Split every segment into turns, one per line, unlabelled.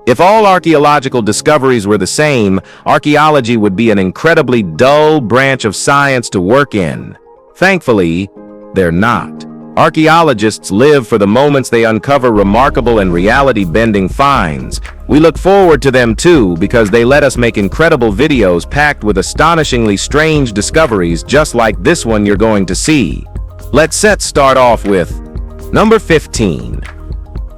If all archaeological discoveries were the same, archaeology would be an incredibly dull branch of science to work in. Thankfully, they're not. Archaeologists live for the moments they uncover remarkable and reality-bending finds. We look forward to them too because they let us make incredible videos packed with astonishingly strange discoveries just like this one you're going to see. Let's start off with number 15.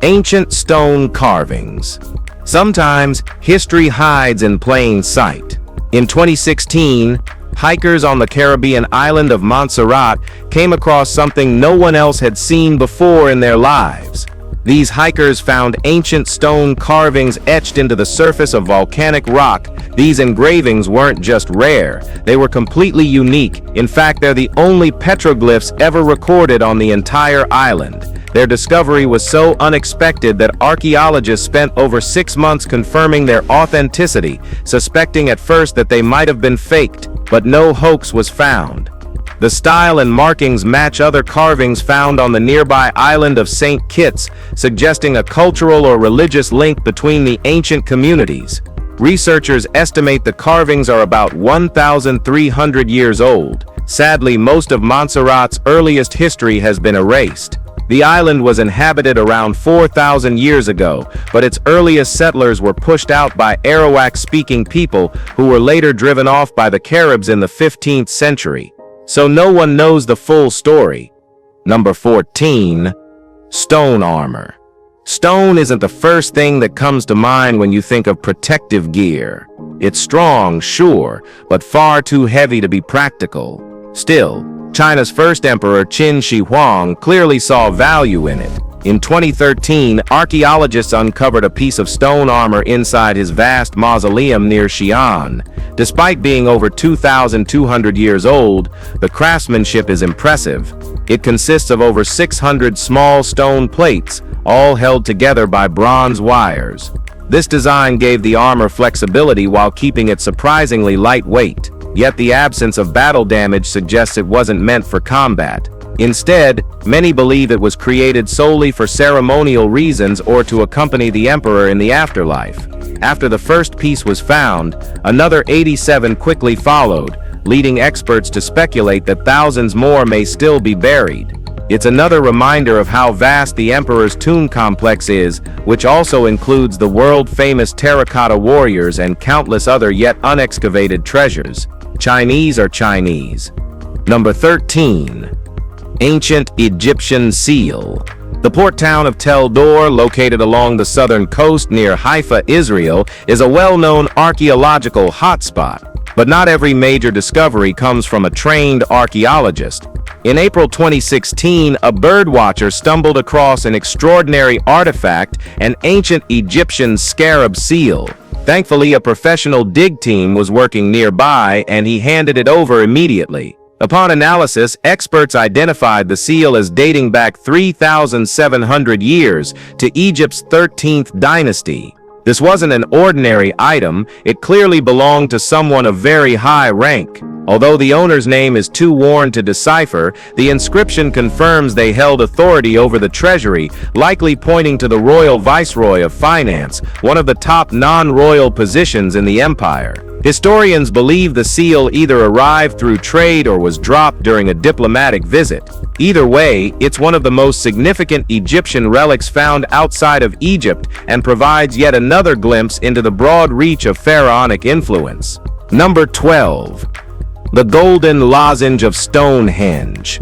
Ancient stone carvings. Sometimes history hides in plain sight. In 2016, hikers on the Caribbean island of Montserrat came across something no one else had seen before in their lives. These hikers found ancient stone carvings etched into the surface of volcanic rock. These engravings weren't just rare, they were completely unique. In fact, they're the only petroglyphs ever recorded on the entire island. Their discovery was so unexpected that archaeologists spent over 6 months confirming their authenticity, suspecting at first that they might have been faked, but no hoax was found. The style and markings match other carvings found on the nearby island of St. Kitts, suggesting a cultural or religious link between the ancient communities. Researchers estimate the carvings are about 1,300 years old. Sadly, most of Montserrat's earliest history has been erased. The island was inhabited around 4,000 years ago, but its earliest settlers were pushed out by Arawak-speaking people who were later driven off by the Caribs in the 15th century. So no one knows the full story. Number 14. Stone armor. Stone isn't the first thing that comes to mind when you think of protective gear. It's strong, sure, but far too heavy to be practical. Still, China's first emperor Qin Shi Huang clearly saw value in it. In 2013, archaeologists uncovered a piece of stone armor inside his vast mausoleum near Xi'an. Despite being over 2,200 years old, the craftsmanship is impressive. It consists of over 600 small stone plates, all held together by bronze wires. This design gave the armor flexibility while keeping it surprisingly lightweight. Yet the absence of battle damage suggests it wasn't meant for combat. Instead, many believe it was created solely for ceremonial reasons or to accompany the emperor in the afterlife. After the first piece was found, another 87 quickly followed, leading experts to speculate that thousands more may still be buried. It's another reminder of how vast the emperor's tomb complex is, which also includes the world-famous terracotta warriors and countless other yet unexcavated treasures. Chinese are Chinese. Number 13. Ancient Egyptian seal. The port town of Tel Dor, located along the southern coast near Haifa, Israel, is a well-known archaeological hotspot. But not every major discovery comes from a trained archaeologist. In April 2016, a birdwatcher stumbled across an extraordinary artifact, an ancient Egyptian scarab seal. Thankfully, a professional dig team was working nearby and he handed it over immediately. Upon analysis, experts identified the seal as dating back 3,700 years to Egypt's 13th dynasty. This wasn't an ordinary item, it clearly belonged to someone of very high rank. Although the owner's name is too worn to decipher, the inscription confirms they held authority over the treasury, likely pointing to the royal viceroy of finance, one of the top non-royal positions in the empire. Historians believe the seal either arrived through trade or was dropped during a diplomatic visit. Either way, it's one of the most significant Egyptian relics found outside of Egypt and provides yet another glimpse into the broad reach of pharaonic influence. Number 12. The Golden Lozenge of Stonehenge.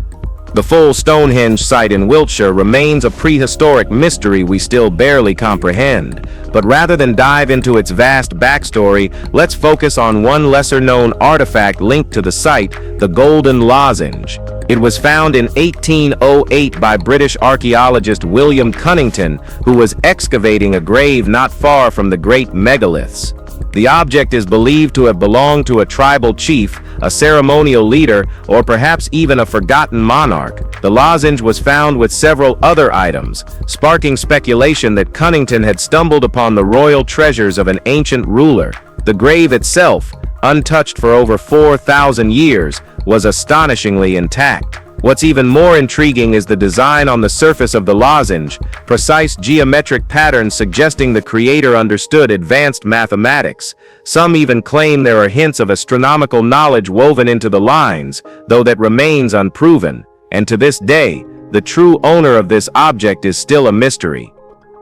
The full Stonehenge site in Wiltshire remains a prehistoric mystery we still barely comprehend. But rather than dive into its vast backstory, let's focus on one lesser-known artifact linked to the site, the Golden Lozenge. It was found in 1808 by British archaeologist William Cunnington, who was excavating a grave not far from the great megaliths. The object is believed to have belonged to a tribal chief, a ceremonial leader, or perhaps even a forgotten monarch. The lozenge was found with several other items, sparking speculation that Cunnington had stumbled upon the royal treasures of an ancient ruler. The grave itself, untouched for over 4,000 years, was astonishingly intact. What's even more intriguing is the design on the surface of the lozenge, precise geometric patterns suggesting the creator understood advanced mathematics. Some even claim there are hints of astronomical knowledge woven into the lines, though that remains unproven. And to this day, the true owner of this object is still a mystery.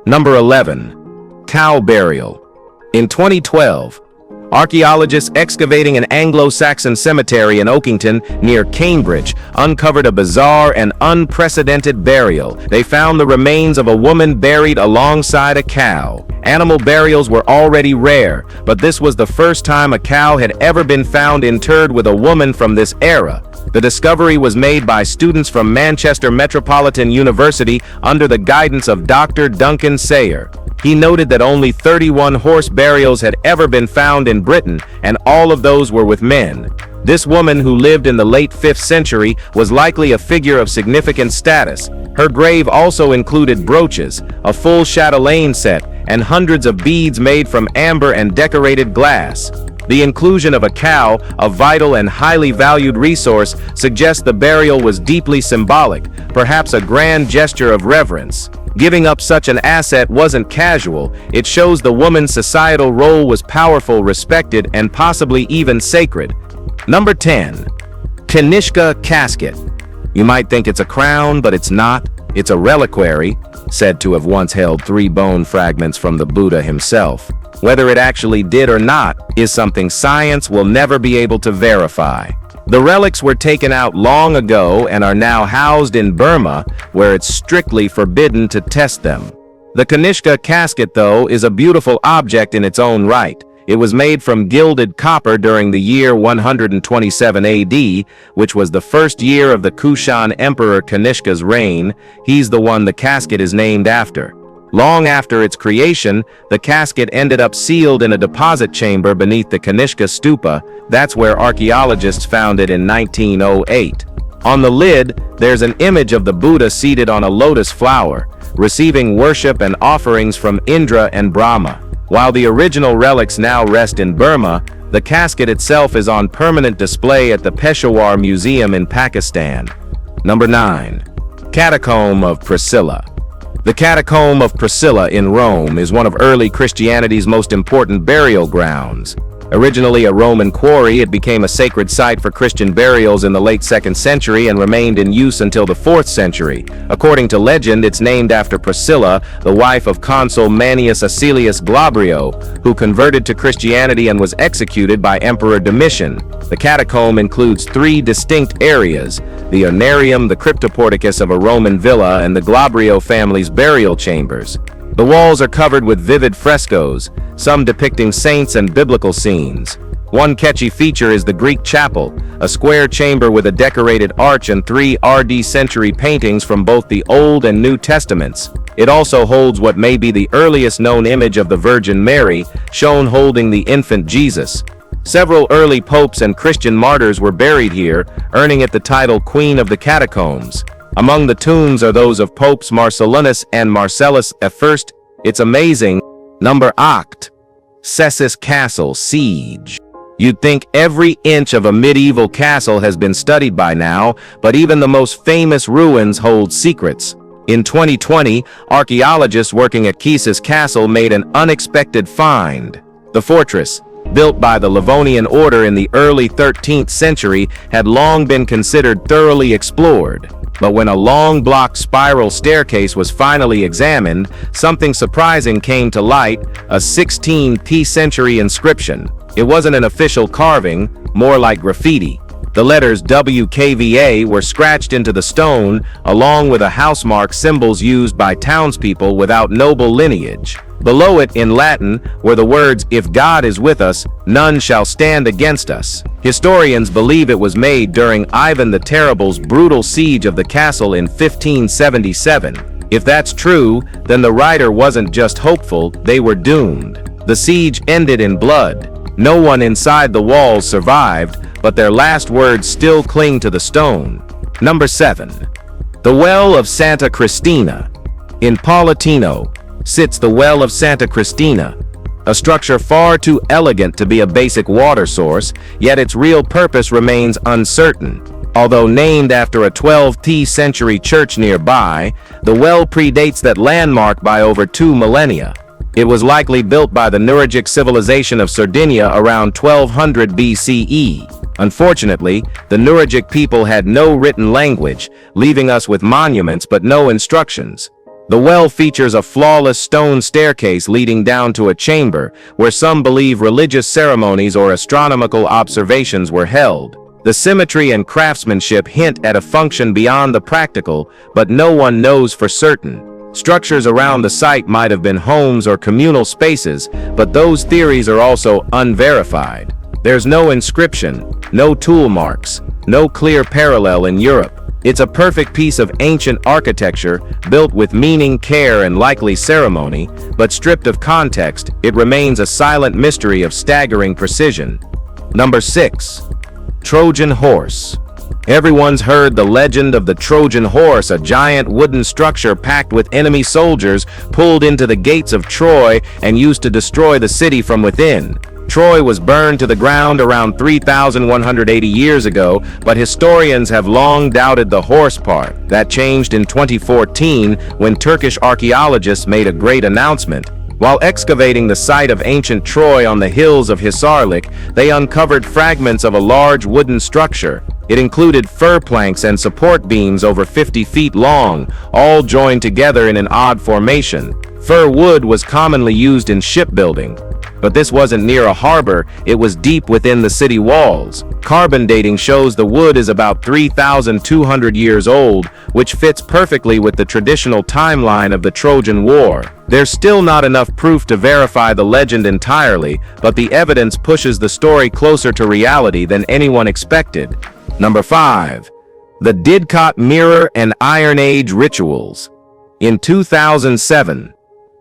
Number 11. Cow burial. In 2012, archaeologists excavating an Anglo-Saxon cemetery in Oakington, near Cambridge, uncovered a bizarre and unprecedented burial. They found the remains of a woman buried alongside a cow. Animal burials were already rare, but this was the first time a cow had ever been found interred with a woman from this era. The discovery was made by students from Manchester Metropolitan University under the guidance of Dr. Duncan Sayer. He noted that only 31 horse burials had ever been found in Britain, and all of those were with men. This woman, who lived in the late 5th century, was likely a figure of significant status. Her grave also included brooches, a full chatelaine set, and hundreds of beads made from amber and decorated glass. The inclusion of a cow, a vital and highly valued resource, suggests the burial was deeply symbolic, perhaps a grand gesture of reverence. Giving up such an asset wasn't casual. It shows the woman's societal role was powerful, respected, and possibly even sacred. Number 10. Kanishka casket. You might think it's a crown, but it's not. It's a reliquary, said to have once held 3 bone fragments from the Buddha himself. Whether it actually did or not is something science will never be able to verify. The relics were taken out long ago and are now housed in Burma, where it's strictly forbidden to test them. The Kanishka casket, though, is a beautiful object in its own right. It was made from gilded copper during the year 127 AD, which was the first year of the Kushan Emperor Kanishka's reign. He's the one the casket is named after. Long after its creation, the casket ended up sealed in a deposit chamber beneath the Kanishka stupa. That's where archaeologists found it in 1908. On the lid, there's an image of the Buddha seated on a lotus flower, receiving worship and offerings from Indra and Brahma. While the original relics now rest in Burma, the casket itself is on permanent display at the Peshawar Museum in Pakistan. Number 9. Catacomb of Priscilla. The Catacomb of Priscilla in Rome is one of early Christianity's most important burial grounds. Originally a Roman quarry, it became a sacred site for Christian burials in the late 2nd century and remained in use until the 4th century. According to legend, it's named after Priscilla, the wife of consul Manius Acilius Glabrio, who converted to Christianity and was executed by Emperor Domitian. The catacomb includes 3 distinct areas: the Ornarium, the cryptoporticus of a Roman villa, and the Glabrio family's burial chambers. The walls are covered with vivid frescoes, some depicting saints and biblical scenes. One catchy feature is the Greek chapel, a square chamber with a decorated arch and 3 RD century paintings from both the Old and New Testaments. It also holds what may be the earliest known image of the Virgin Mary, shown holding the infant Jesus. Several early popes and Christian martyrs were buried here, earning it the title Queen of the Catacombs. Among the tombs are those of Popes Marcellinus and Marcellus I. It's amazing. Number 8. Cessus Castle Siege. You'd think every inch of a medieval castle has been studied by now, but even the most famous ruins hold secrets. In 2020, archaeologists working at Cessus Castle made an unexpected find. The fortress, built by the Livonian order in the early 13th century, had long been considered thoroughly explored. But when a long block spiral staircase was finally examined, something surprising came to light: a 16th century inscription. It wasn't an official carving, more like graffiti. The letters WKVA were scratched into the stone, along with a housemark, symbols used by townspeople without noble lineage. Below it, in Latin, were the words, "If God is with us, none shall stand against us." Historians believe it was made during Ivan the Terrible's brutal siege of the castle in 1577. If that's true, then the writer wasn't just hopeful, they were doomed. The siege ended in blood. No one inside the walls survived, but their last words still cling to the stone. Number 7. The Well of Santa Cristina. In Palatino sits the Well of Santa Cristina, a structure far too elegant to be a basic water source, yet its real purpose remains uncertain. Although named after a 12th century church nearby, the well predates that landmark by over 2 millennia. It was likely built by the Nuragic civilization of Sardinia around 1200 BCE. Unfortunately, the Nuragic people had no written language, leaving us with monuments but no instructions. The well features a flawless stone staircase leading down to a chamber, where some believe religious ceremonies or astronomical observations were held. The symmetry and craftsmanship hint at a function beyond the practical, but no one knows for certain. Structures around the site might have been homes or communal spaces, but those theories are also unverified. There's no inscription, no tool marks, no clear parallel in Europe. It's a perfect piece of ancient architecture, built with meaning, care, and likely ceremony, but stripped of context, it remains a silent mystery of staggering precision. Number 6. Trojan Horse. Everyone's heard the legend of the Trojan Horse, a giant wooden structure packed with enemy soldiers pulled into the gates of Troy and used to destroy the city from within. Troy was burned to the ground around 3,180 years ago, but historians have long doubted the horse part. That changed in 2014 when Turkish archaeologists made a great announcement. While excavating the site of ancient Troy on the hills of Hisarlik, they uncovered fragments of a large wooden structure. It included fir planks and support beams over 50 feet long, all joined together in an odd formation. Fir wood was commonly used in shipbuilding. But this wasn't near a harbor, it was deep within the city walls. Carbon dating shows the wood is about 3,200 years old, which fits perfectly with the traditional timeline of the Trojan War. There's still not enough proof to verify the legend entirely, but the evidence pushes the story closer to reality than anyone expected. Number 5. The Didcot Mirror and Iron Age Rituals. In 2007,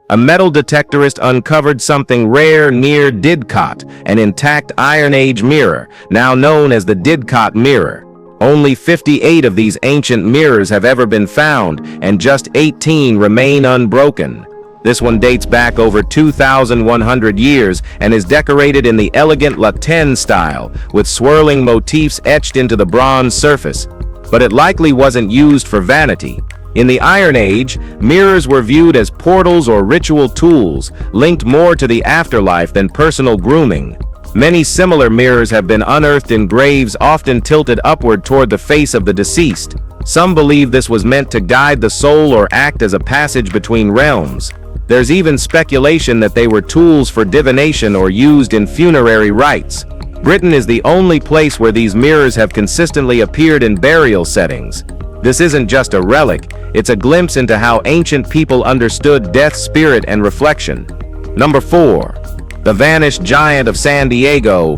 a metal detectorist uncovered something rare near Didcot, an intact Iron Age mirror, now known as the Didcot Mirror. Only 58 of these ancient mirrors have ever been found, and just 18 remain unbroken. This one dates back over 2,100 years and is decorated in the elegant Latin style, with swirling motifs etched into the bronze surface. But it likely wasn't used for vanity. In the Iron Age, mirrors were viewed as portals or ritual tools, linked more to the afterlife than personal grooming. Many similar mirrors have been unearthed in graves, often tilted upward toward the face of the deceased. Some believe this was meant to guide the soul or act as a passage between realms. There's even speculation that they were tools for divination or used in funerary rites. Britain is the only place where these mirrors have consistently appeared in burial settings. This isn't just a relic, it's a glimpse into how ancient people understood death's spirit and reflection. Number 4. The Vanished Giant of San Diego.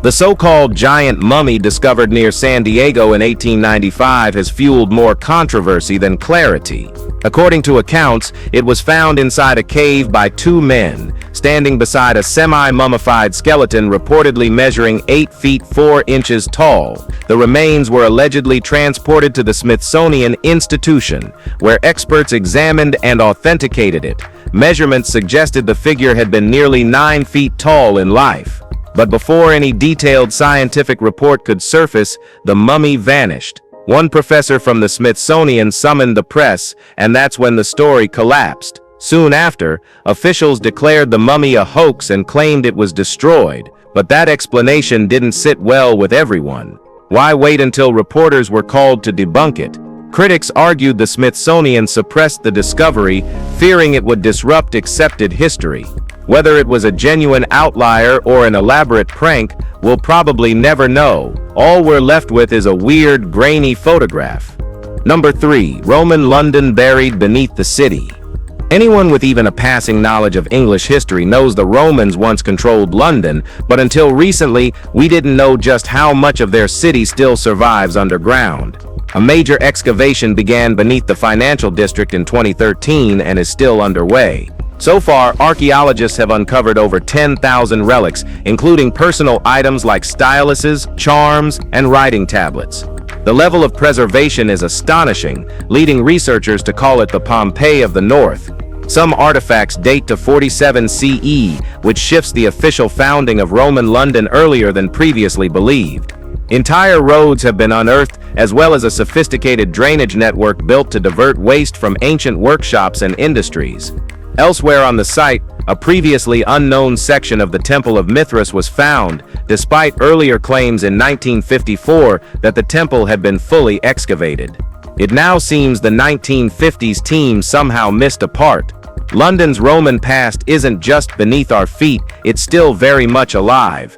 The so-called giant mummy discovered near San Diego in 1895 has fueled more controversy than clarity. According to accounts, it was found inside a cave by 2 men, standing beside a semi-mummified skeleton reportedly measuring 8 feet 4 inches tall. The remains were allegedly transported to the Smithsonian Institution, where experts examined and authenticated it. Measurements suggested the figure had been nearly 9 feet tall in life. But before any detailed scientific report could surface, the mummy vanished. One professor from the Smithsonian summoned the press, and that's when the story collapsed. Soon after, officials declared the mummy a hoax and claimed it was destroyed, but that explanation didn't sit well with everyone. Why wait until reporters were called to debunk it? Critics argued the Smithsonian suppressed the discovery, fearing it would disrupt accepted history. Whether it was a genuine outlier or an elaborate prank, we'll probably never know. All we're left with is a weird, grainy photograph. Number 3. Roman London buried beneath the city. Anyone with even a passing knowledge of English history knows the Romans once controlled London, but until recently, we didn't know just how much of their city still survives underground. A major excavation began beneath the financial district in 2013 and is still underway. So far, archaeologists have uncovered over 10,000 relics, including personal items like styluses, charms, and writing tablets. The level of preservation is astonishing, leading researchers to call it the Pompeii of the North. Some artifacts date to 47 CE, which shifts the official founding of Roman London earlier than previously believed. Entire roads have been unearthed, as well as a sophisticated drainage network built to divert waste from ancient workshops and industries. Elsewhere on the site, a previously unknown section of the Temple of Mithras was found, despite earlier claims in 1954 that the temple had been fully excavated. It now seems the 1950s team somehow missed a part. London's Roman past isn't just beneath our feet, it's still very much alive.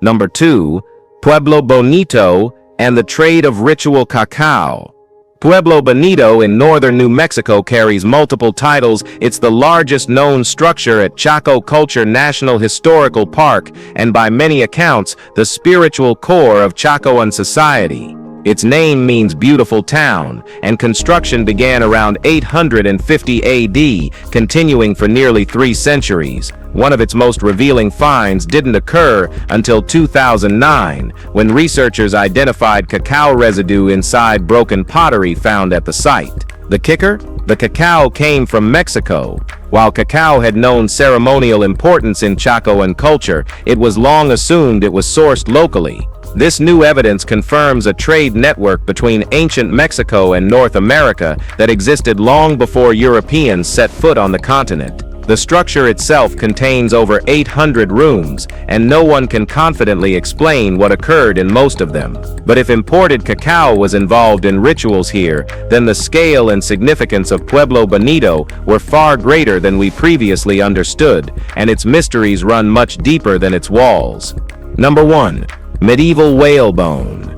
Number 2. Pueblo Bonito and the trade of ritual cacao. Pueblo Bonito in northern New Mexico carries multiple titles. It's the largest known structure at Chaco Culture National Historical Park and by many accounts, the spiritual core of Chacoan society. Its name means beautiful town, and construction began around 850 AD, continuing for nearly 3 centuries. One of its most revealing finds didn't occur until 2009, when researchers identified cacao residue inside broken pottery found at the site. The kicker? The cacao came from Mexico. While cacao had known ceremonial importance in Chacoan culture, it was long assumed it was sourced locally. This new evidence confirms a trade network between ancient Mexico and North America that existed long before Europeans set foot on the continent. The structure itself contains over 800 rooms, and no one can confidently explain what occurred in most of them. But if imported cacao was involved in rituals here, then the scale and significance of Pueblo Bonito were far greater than we previously understood, and its mysteries run much deeper than its walls. Number 1. Medieval whalebone.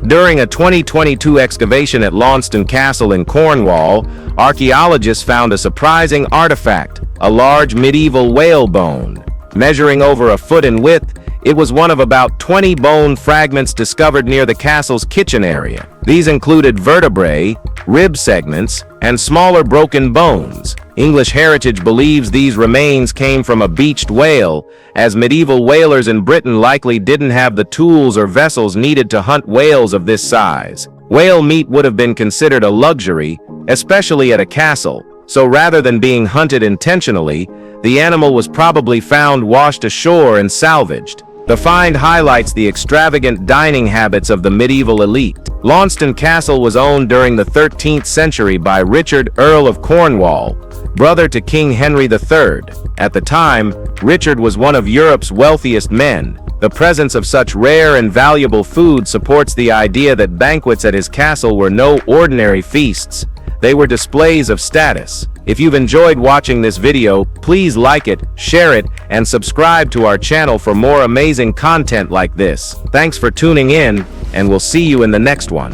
During a 2022 excavation at Launceston Castle in Cornwall, archaeologists found a surprising artifact, a large medieval whalebone. Measuring over a foot in width, it was one of about 20 bone fragments discovered near the castle's kitchen area. These included vertebrae, rib segments, and smaller broken bones. English Heritage believes these remains came from a beached whale, as medieval whalers in Britain likely didn't have the tools or vessels needed to hunt whales of this size. Whale meat would have been considered a luxury, especially at a castle, so rather than being hunted intentionally, the animal was probably found washed ashore and salvaged. The find highlights the extravagant dining habits of the medieval elite. Launceston Castle was owned during the 13th century by Richard, Earl of Cornwall, brother to King Henry III. At the time, Richard was one of Europe's wealthiest men. The presence of such rare and valuable food supports the idea that banquets at his castle were no ordinary feasts. They were displays of status. If you've enjoyed watching this video, please like it, share it, and subscribe to our channel for more amazing content like this. Thanks for tuning in, and we'll see you in the next one.